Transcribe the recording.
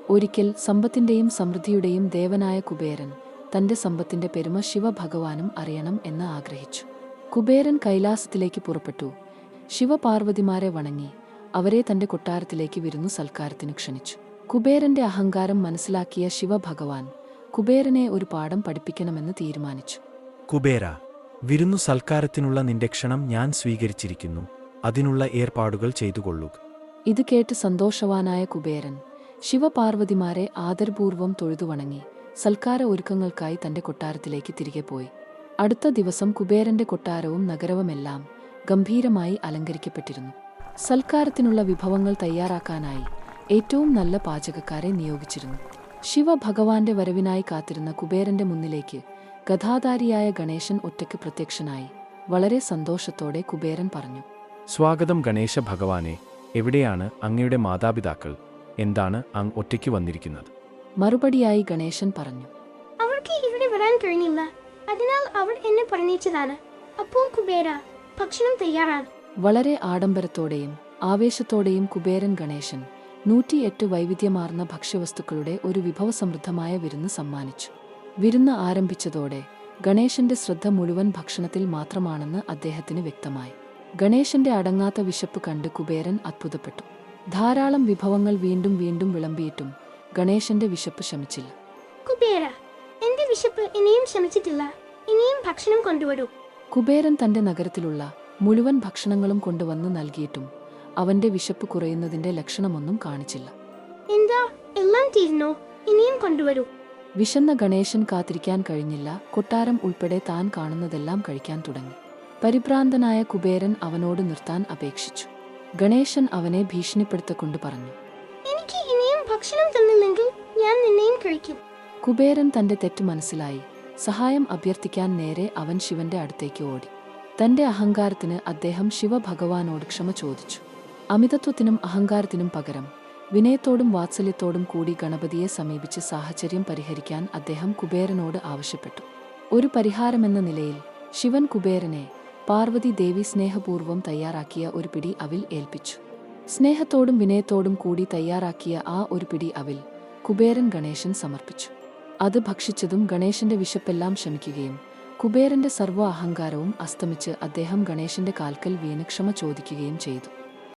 ഒരിക്കൽ സമ്പത്തിന്റെയും സമൃദ്ധിയുടെയും ദേവനായ കുബേരൻ തന്റെ സമ്പത്തിന്റെ പെരുമ ശിവഭഗവാനും അറിയണം എന്ന് ആഗ്രഹിച്ചു. കുബേരൻ കൈലാസത്തിലേക്ക് പുറപ്പെട്ടു. ശിവപാർവതിമാരെ വണങ്ങി അവരെ തന്റെ കൊട്ടാരത്തിലേക്ക് വിരുന്നു സൽക്കാരത്തിന് ക്ഷണിച്ചു. കുബേരന്റെ അഹങ്കാരം മനസ്സിലാക്കിയ ശിവഭഗവാൻ കുബേരനെ ഒരു പാഠം പഠിപ്പിക്കണമെന്ന് തീരുമാനിച്ചു. കുബേര, വിരുന്നു സൽക്കാരത്തിനുള്ള നിന്റെ ക്ഷണം ഞാൻ സ്വീകരിച്ചിരിക്കുന്നു. അതിനുള്ള ഏർപ്പാടുകൾ ചെയ്തുകൊള്ളുക. ഇത് കേട്ട് സന്തോഷവാനായ കുബേരൻ ശിവപാർവതിമാരെ ആദരപൂർവ്വം തൊഴുതു വണങ്ങി സൽക്കാര ഒരുക്കങ്ങൾക്കായി തന്റെ കൊട്ടാരത്തിലേക്ക് തിരികെ പോയി. അടുത്ത ദിവസം കുബേരന്റെ കൊട്ടാരവും നഗരവുമെല്ലാം ഗംഭീരമായി അലങ്കരിക്കപ്പെട്ടിരുന്നു. സൽക്കാരത്തിനുള്ള വിഭവങ്ങൾ തയ്യാറാക്കാനായി ഏറ്റവും നല്ല പാചകക്കാരെ നിയോഗിച്ചിരുന്നു. ശിവഭഗവാന്റെ വരവിനായി കാത്തിരുന്ന കുബേരന്റെ മുന്നിലേക്ക് ഗദാധാരിയായ ഗണേശൻ ഒറ്റയ്ക്ക് പ്രത്യക്ഷനായി. വളരെ സന്തോഷത്തോടെ കുബേരൻ പറഞ്ഞു: സ്വാഗതം ഗണേശ ഭഗവാനെ. എവിടെയാണ് അങ്ങയുടെ മാതാപിതാക്കൾ? എന്താണ് അങ്ങ് ഒറ്റയ്ക്ക് വന്നിരിക്കുന്നത്? മറുപടിയായി ഗണേശൻ പറഞ്ഞു: അവർക്ക് ഇവിടെ വരാൻ കഴിഞ്ഞില്ല, അതിനാൽ അവർ എന്നെ പറഞ്ഞിച്ചതാണ്. അപ്പോൾ കുബേര, ഭക്ഷണം തയ്യാറാണ്. വളരെ ആഡംബരത്തോടെയും ആവേശത്തോടെയും കുബേരൻ ഗണേശൻ 108 വൈവിധ്യമാർന്ന ഭക്ഷ്യവസ്തുക്കളുടെ ഒരു വിഭവസമൃദ്ധമായ വിരുന്ന് സമ്മാനിച്ചു. വിരുന്ന് ആരംഭിച്ചതോടെ ഗണേശന്റെ ശ്രദ്ധ മുഴുവൻ ഭക്ഷണത്തിൽ മാത്രമാണെന്ന് അദ്ദേഹത്തിന് വ്യക്തമായി. ഗണേശന്റെ അടങ്ങാത്ത വിശപ്പ് കണ്ട് കുബേരൻ അത്ഭുതപ്പെട്ടു. ധാരാളം വിഭവങ്ങൾ വീണ്ടും വീണ്ടും വിളമ്പിയിട്ടും ഗണേശന്റെ വിശപ്പ് ശമിച്ചില്ല. കുബേര, എന്റെ വിശപ്പ് ഇനിയും ശമിച്ചിട്ടില്ല. ഇനിയും ഭക്ഷണം കൊണ്ടുവരൂ. കുബേരൻ തന്റെ നഗരത്തിലുള്ള മുഴുവൻ ഭക്ഷണങ്ങളും കൊണ്ടുവന്ന് നൽകിയിട്ടും അവന്റെ വിശപ്പ് കുറയുന്നതിന്റെ ലക്ഷണമൊന്നും കാണിച്ചില്ല. എന്താ, എല്ലാം തീർന്നോ? ഇനിയും കൊണ്ടുവരൂ. വിശന്ന ഗണേശൻ കാത്തിരിക്കാൻ കഴിഞ്ഞില്ല. കൊട്ടാരം ഉൾപ്പെടെ താൻ കാണുന്നതെല്ലാം കഴിക്കാൻ തുടങ്ങി. പരിഭ്രാന്തനായ കുബേരൻ അവനോട് നിർത്താൻ അപേക്ഷിച്ചു. ഗണേശൻ അവനെ ഭീഷണിപ്പെടുത്തിക്കൊണ്ട് പറഞ്ഞു: എനിക്ക് ഇനിയും ഭക്ഷണം തന്നില്ലെങ്കിൽ ഞാൻ നിന്നെയും കഴിക്കും. കുബേരൻ തന്റെ തെറ്റ് മനസ്സിലായി. സഹായം അഭ്യർത്ഥിക്കാൻ നേരെ അവൻ ശിവന്റെ അടുത്തേക്ക് ഓടി. തന്റെ അഹങ്കാരത്തിന് അദ്ദേഹം ശിവഭഗവാനോട് ക്ഷമ ചോദിച്ചു. അമിതത്വത്തിനും അഹങ്കാരത്തിനും പകരം വിനയത്തോടും വാത്സല്യത്തോടും കൂടി ഗണപതിയെ സമീപിച്ച് സാഹചര്യം പരിഹരിക്കാൻ അദ്ദേഹം കുബേരനോട് ആവശ്യപ്പെട്ടു. ഒരു പരിഹാരമെന്ന നിലയിൽ ശിവൻ കുബേരനെ പാർവതി ദേവി സ്നേഹപൂർവ്വം തയ്യാറാക്കിയ ഒരു പിടി അവിൽ ഏൽപ്പിച്ചു. സ്നേഹത്തോടും വിനയത്തോടും കൂടി തയ്യാറാക്കിയ ആ ഒരു പിടി അവിൽ കുബേരൻ ഗണേശൻ സമർപ്പിച്ചു. അത് ഭക്ഷിച്ചതും ഗണേശന്റെ വിശപ്പെല്ലാം ശമിക്കുകയും കുബേരന്റെ സർവ്വ അഹങ്കാരവും അസ്തമിച്ച് അദ്ദേഹം ഗണേശന്റെ കാൽക്കൽ വീണ് ക്ഷമ ചോദിക്കുകയും ചെയ്തു.